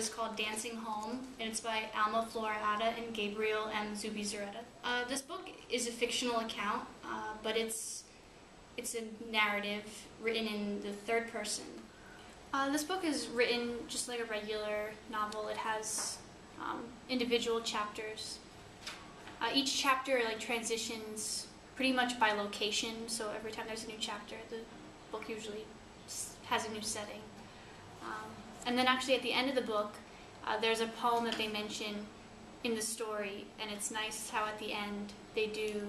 is called Dancing Home, and it's by Alma Florada and Gabriel M. Zubizarreta. This book is a fictional account, but it's a narrative written in the third person. This book is written just like a regular novel. It has individual chapters. Each chapter transitions pretty much by location, so every time there's a new chapter, the book usually has a new setting. And then actually at the end of the book, there's a poem that they mention in the story, and it's nice how at the end they give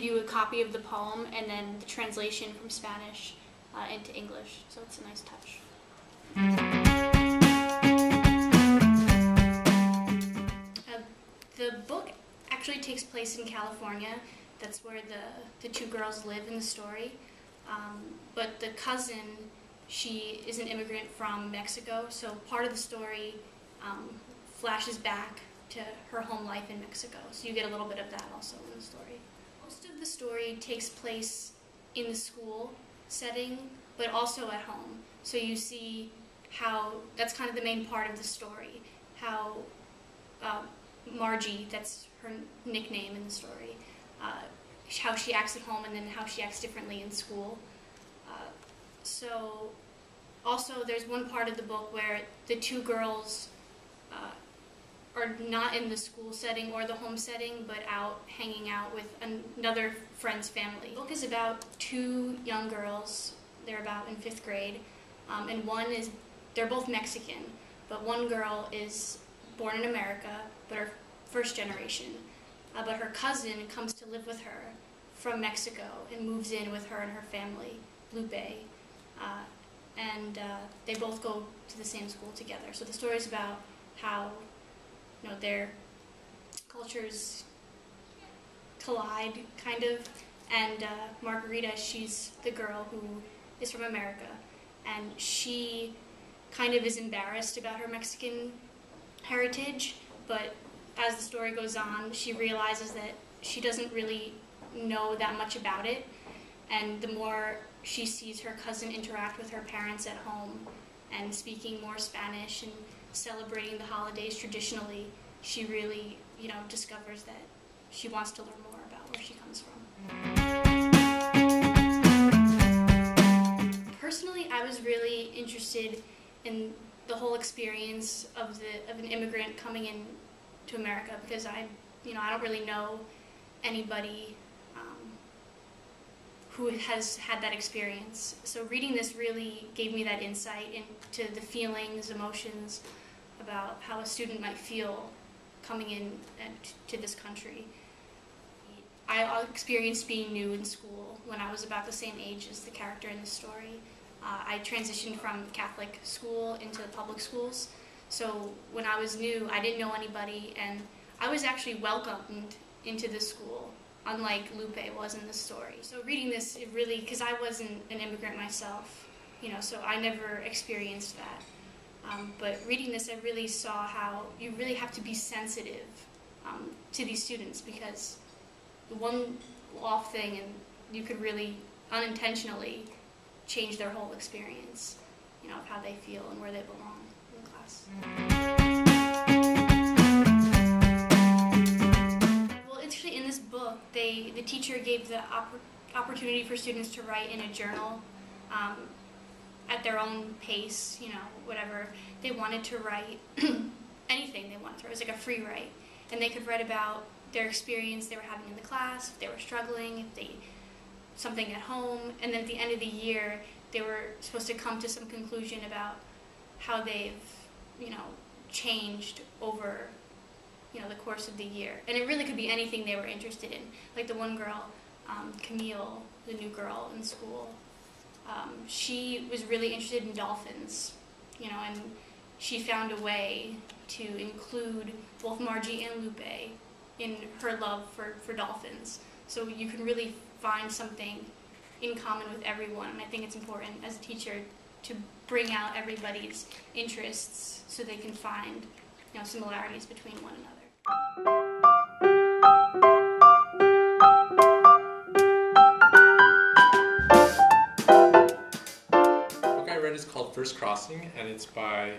you a copy of the poem and then the translation from Spanish into English, so it's a nice touch. The book actually takes place in California. That's where the two girls live in the story. But the cousin, she is an immigrant from Mexico, so part of the story flashes back to her home life in Mexico. So you get a little bit of that also in the story. Most of the story takes place in the school setting, but also at home. So you see how, that's kind of the main part of the story, how Margie, that's her nickname in the story, how she acts at home and then how she acts differently in school. So also there's one part of the book where the two girls are not in the school setting or the home setting, but out hanging out with another friend's family. The book is about two young girls. They're about in 5th grade, and they're both Mexican, but one girl is born in America, but her first generation. But her cousin comes to live with her from Mexico and moves in with her and her family, Lupe. And they both go to the same school together. So the story is about how their cultures collide, kind of. And Margarita, she's the girl who is from America, and she kind of is embarrassed about her Mexican heritage, but as the story goes on, she realizes that she doesn't really know that much about it, and the more she sees her cousin interact with her parents at home and speaking more Spanish and celebrating the holidays traditionally, she really, discovers that she wants to learn more about where she comes from. Personally, I was really interested in the whole experience of an immigrant coming in to America, because I don't really know anybody who has had that experience. So reading this really gave me that insight into the feelings, emotions about how a student might feel coming in to this country. I experienced being new in school when I was about the same age as the character in the story. I transitioned from Catholic school into public schools. So when I was new, I didn't know anybody, and I was actually welcomed into the school, unlike Lupe was in the story. So reading this, it really, because I wasn't an immigrant myself, so I never experienced that. But reading this, I really saw how you really have to be sensitive to these students, because one off thing and you could really unintentionally change their whole experience, of how they feel and where they belong in class. Well, actually in this book, the teacher gave the opportunity for students to write in a journal at their own pace, whatever they wanted to write, anything they wanted to write. It was like a free write. And they could write about their experience they were having in the class, if they were struggling, something at home, and then at the end of the year, they were supposed to come to some conclusion about how they've, changed over, the course of the year. And it really could be anything they were interested in. Like the one girl, Camille, the new girl in school, she was really interested in dolphins, and she found a way to include both Margie and Lupe in her love for dolphins. So you can really find something in common with everyone, and I think it's important as a teacher to bring out everybody's interests so they can find similarities between one another. The book I read is called First Crossing, and it's by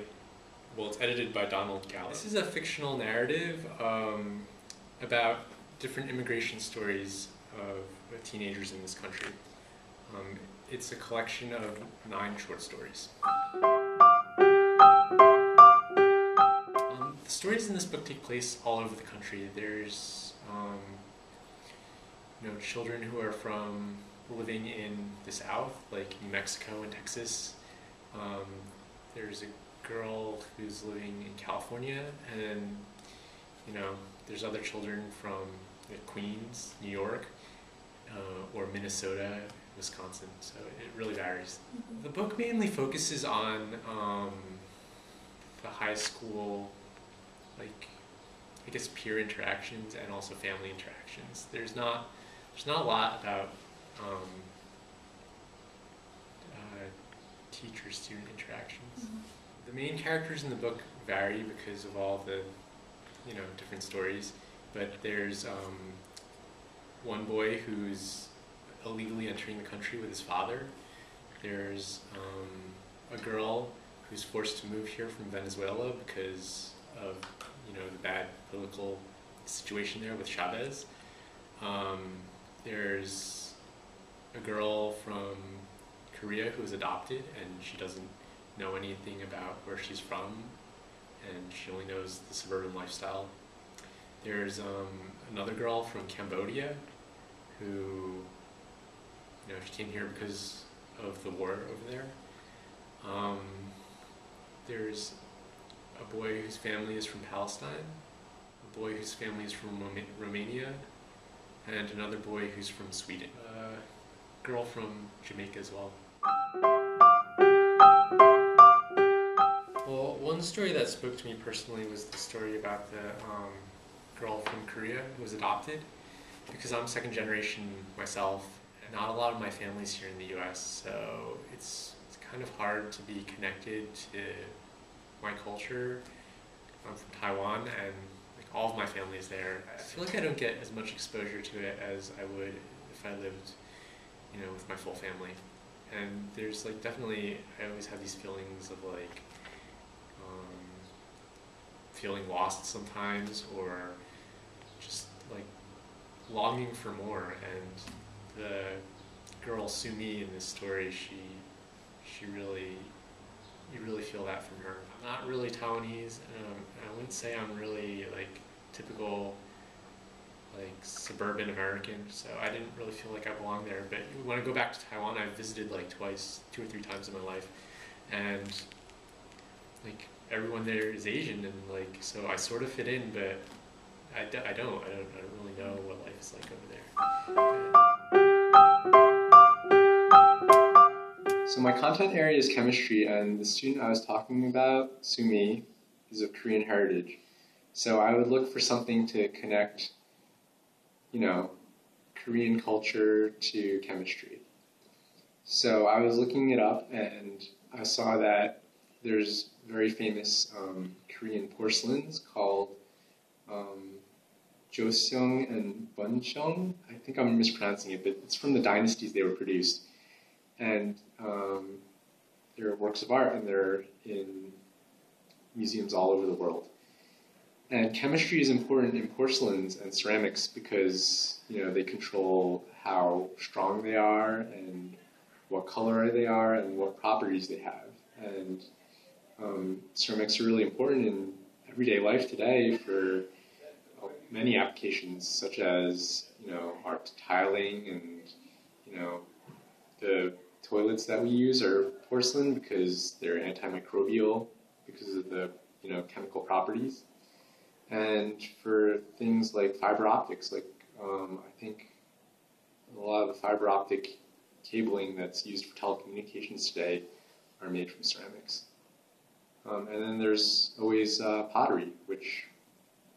Well, it's edited by Donald Gallo. This is a fictional narrative about different immigration stories of teenagers in this country. It's a collection of 9 short stories. The stories in this book take place all over the country. There's children who are living in the South, like New Mexico and Texas. There's a girl who's living in California, and there's other children from Queens, New York, or Minnesota, Wisconsin. So it really varies. Mm-hmm. The book mainly focuses on the high school, peer interactions and also family interactions. There's not a lot about teacher-student interactions. Mm-hmm. The main characters in the book vary because of all the different stories, but there's one boy who's illegally entering the country with his father. There's a girl who's forced to move here from Venezuela because of the bad political situation there with Chavez. There's a girl from Korea who was adopted, and she doesn't know anything about where she's from, and she only knows the suburban lifestyle. There's another girl from Cambodia who she came here because of the war over there. There's a boy whose family is from Palestine, a boy whose family is from Romania, and another boy who's from Sweden. A girl from Jamaica as well. Well, one story that spoke to me personally was the story about the girl from Korea who was adopted, because I'm second generation myself, and not a lot of my family's here in the US, so it's kind of hard to be connected to my culture. I'm from Taiwan, and all of my family is there. I feel like I don't get as much exposure to it as I would if I lived, with my full family. And there's definitely, I always have these feelings of feeling lost sometimes, or just longing for more. And the girl Sumi in this story, you really feel that from her. I'm not really Taiwanese. I wouldn't say I'm really typical suburban American, so I didn't really feel like I belonged there. But when I go back to Taiwan, I've visited twice, 2 or 3 times in my life, and everyone there is Asian, and so I sort of fit in, but I don't really know what life is like over there. So my content area is chemistry, and the student I was talking about, Sumi, is of Korean heritage. So I would look for something to connect, Korean culture to chemistry. So I was looking it up, and I saw that there's very famous Korean porcelains called Joseong and Buncheong. I think I'm mispronouncing it, but it's from the dynasties they were produced. And they're works of art, and they're in museums all over the world. And chemistry is important in porcelains and ceramics because they control how strong they are, and what color they are, and what properties they have. And ceramics are really important in everyday life today for many applications, such as art tiling, and the toilets that we use are porcelain because they're antimicrobial because of the chemical properties. And for things like fiber optics, I think a lot of the fiber optic cabling that's used for telecommunications today are made from ceramics. And then there's always pottery, which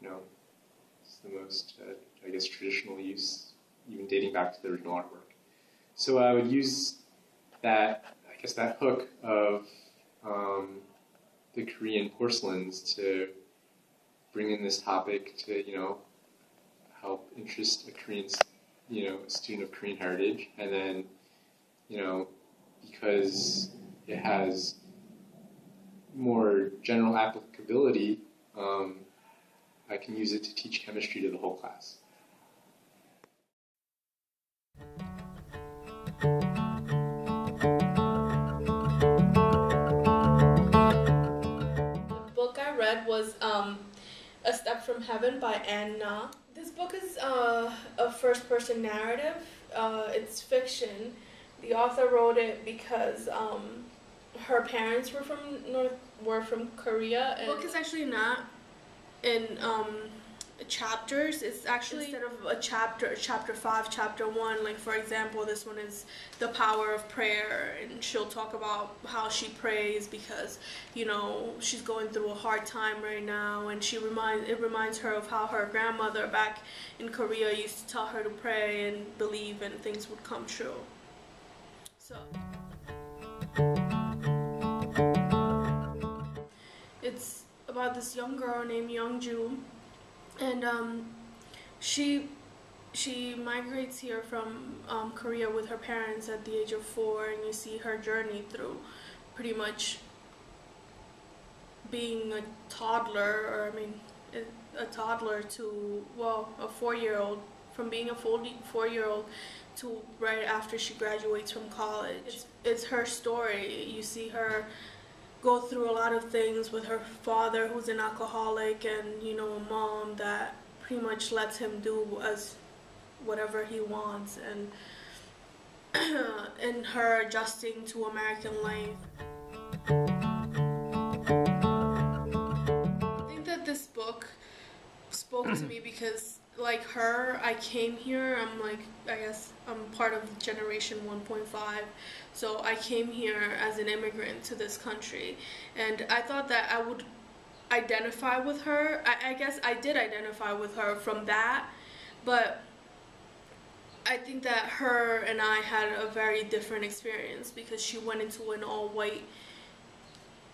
is the most, traditional use, even dating back to the original artwork. So I would use that hook of the Korean porcelains to bring in this topic to, help interest a Korean, student of Korean heritage. And then, because it has more general applicability, I can use it to teach chemistry to the whole class. The book I read was A Step from Heaven by Ann Na. This book is a first-person narrative. It's fiction. The author wrote it because her parents were from Korea. And the book is actually not in chapters. It's actually, instead of a chapter 5, chapter 1, like for example, this one is the power of prayer, and she'll talk about how she prays because, you know, she's going through a hard time right now, and it reminds her of how her grandmother back in Korea used to tell her to pray and believe and things would come true. So it's about this young girl named Youngju, and she migrates here from Korea with her parents at the age of 4, and you see her journey through pretty much being a toddler, or a toddler to, well, a 4-year-old, from being a 4-year-old to right after she graduates from college. It's her story. You see her go through a lot of things with her father, who's an alcoholic, and, you know, a mom that pretty much lets him do as whatever he wants, and her adjusting to American life. I think that this book spoke to me because, like her, I came here, I guess I'm part of generation 1.5, so I came here as an immigrant to this country, and I thought that I would identify with her. I guess I did identify with her from that, but I think that her and I had a very different experience because she went into an all-white,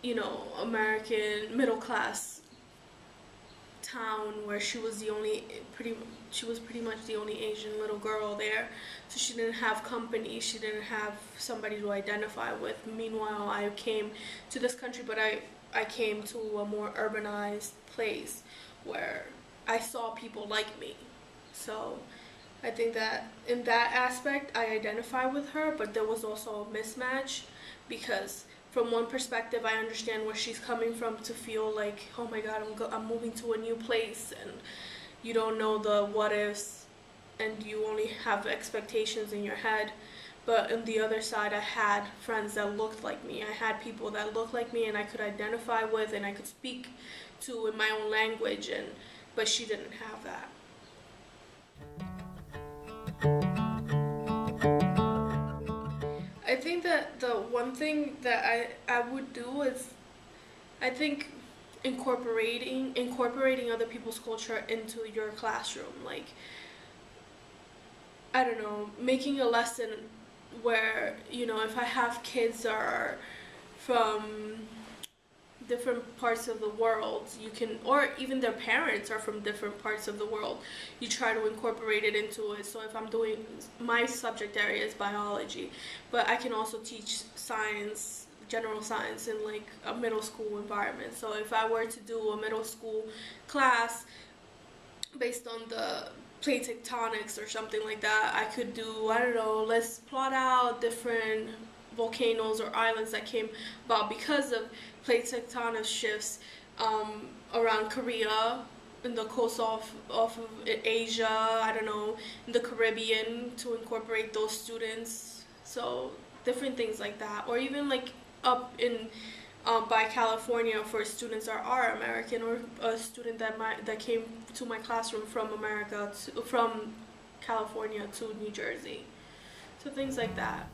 you know, American middle-class town where she was pretty much the only Asian little girl there, so she didn't have company, she didn't have somebody to identify with. Meanwhile, I came to this country, but I came to a more urbanized place where I saw people like me. So I think that in that aspect I identify with her, but there was also a mismatch because from one perspective I understand where she's coming from, to feel like, oh my god, I'm moving to a new place, and you don't know the what ifs, and you only have expectations in your head. But on the other side, I had friends that looked like me. I had people that looked like me and I could identify with and I could speak to in my own language, but she didn't have that. I think that the one thing that I would do is, I think incorporating other people's culture into your classroom. Like, I don't know, making a lesson where, you know, if I have kids that are from different parts of the world, you can, or even their parents are from different parts of the world, you try to incorporate it into it. So if I'm doing, my subject area is biology, but I can also teach science, general science, in like a middle school environment. So if I were to do a middle school class based on the plate tectonics or something like that, I could do, I don't know, let's plot out different volcanoes or islands that came about because of plate tectonic shifts around Korea, in the coast off of Asia, I don't know, in the Caribbean, to incorporate those students. So different things like that, or even like up in by California for students that are American, or a student that came to my classroom from America, from California to New Jersey. So things like that.